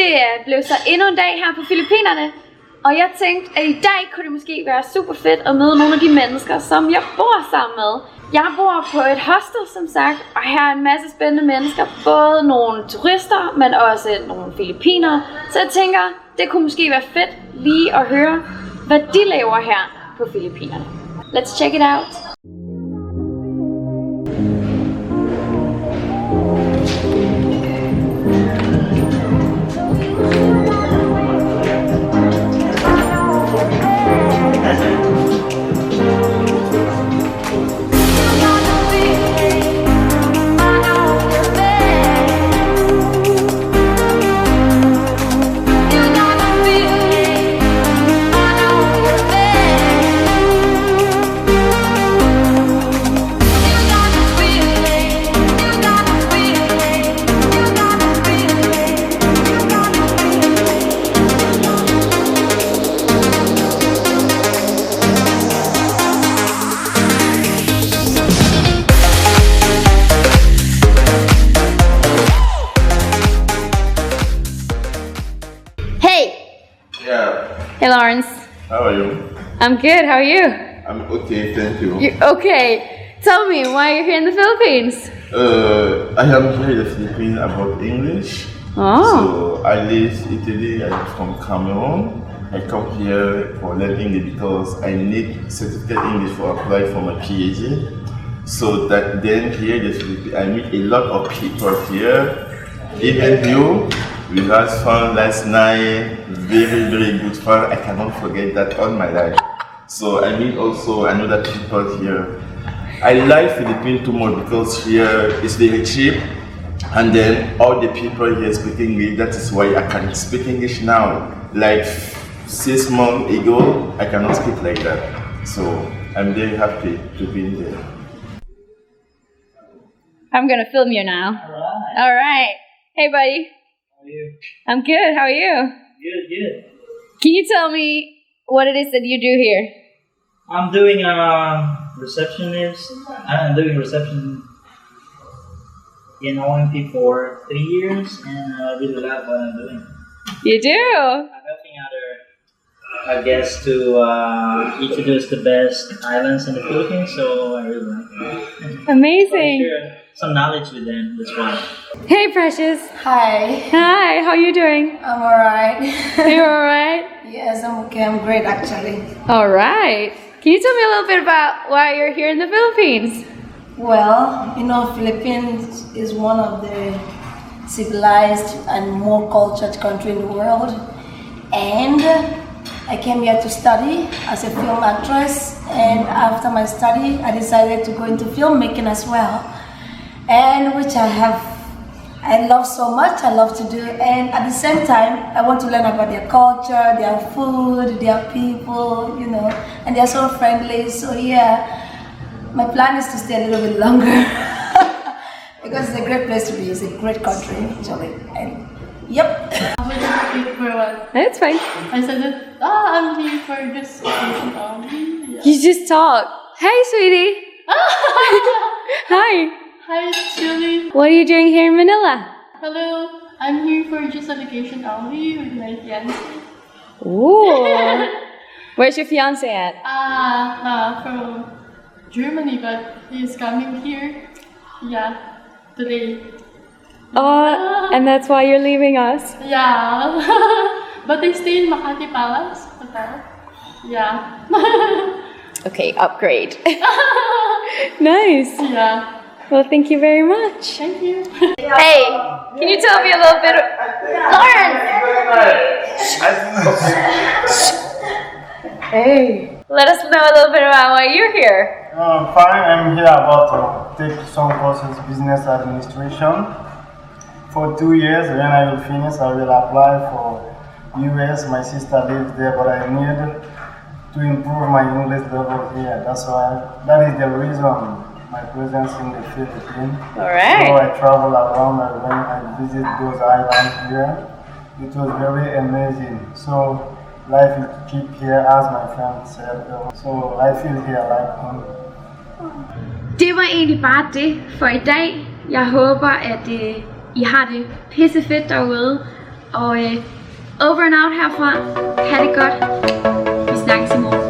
Det blev så endnu en dag her på Filippinerne. Og jeg tænkte, at i dag kunne det måske være super fedt at møde nogle af de mennesker, som jeg bor sammen med. Jeg bor på et hostel, som sagt, og her er en masse spændende mennesker. Både nogle turister, men også nogle filippinere. Så jeg tænker, det kunne måske være fedt lige at høre, hvad de laver her på Filippinerne. Let's check it out. Hey Lawrence. How are you? I'm good, how are you? I'm okay, thank you. You're okay. Tell me why you're here in the Philippines. I am here in the Philippines about English. Oh. So I live in Italy, I'm from Cameroon. I come here for learning English because I need certificate English for apply for my PhD. So that then here in the Philippines, I meet a lot of people here. Even you. We had fun last night, very good fun. I cannot forget that all my life. So I meet also another people here. I like Philippines too much because here it's very cheap, and then all the people here speak English. That is why I can speak English now. Like 6 months ago, I cannot speak like that. So I'm very happy to be there. I'm gonna film you now. All right. Hey buddy. How are you? I'm good, how are you? Good. Can you tell me what it is that you do here? I'm doing receptionist. I'm doing reception in OMP for 3 years, and I really love what I'm doing. You do? I'm helping other guests to introduce the best islands in the Philippines, so I really like it. Amazing. Share some knowledge with them, that's why. Hey Precious. Hi. Hi, how are you doing? I'm alright. You alright? Yes, I'm okay. I'm great actually. Alright. Can you tell me a little bit about why you're here in the Philippines? Well, you know, Philippines is one of the civilized and more cultured country in the world. And I came here to study as a film actress. And after my study, I decided to go into filmmaking as well. And which I love so much, I love to do, and at the same time, I want to learn about their culture, their food, their people, you know, and they're so friendly, so yeah, my plan is to stay a little bit longer, because it's a great place to be, it's a great country, actually, and yep. I was looking for what? That's fine. I said that, I'm here for this occasion only. Yeah. You just talk. Hey sweetie. Hi. Hi, Julie. What are you doing here in Manila? Hello. I'm here for just a vacation only with my fiance. Ooh. Where's your fiance at? From Germany, but he's coming here. Yeah, today. Oh, and that's why you're leaving us? Yeah. But they stay in Makati Palace Hotel. Yeah. Okay, upgrade. Nice. Yeah. Well, thank you very much. Thank you. Hey, can you tell me a little bit of... Lawrence! Hey. Let us know a little bit about why you're here. Fine, I'm here about to take some courses business administration. For 2 years, when I will finish, I will apply for US. My sister lives there, but I need to improve my English level here. That is the reason my presence in the Philippines. Alright. So I travel around and when I visit those islands here, it was very amazing. So life is cheap here, as my friend said. So I feel here like home. Det var egentlig bare det for i dag. Jeg håber, at I har det pissefedt derude. Og over and out herfra. Ha' det godt. Vi snakkes i morgen.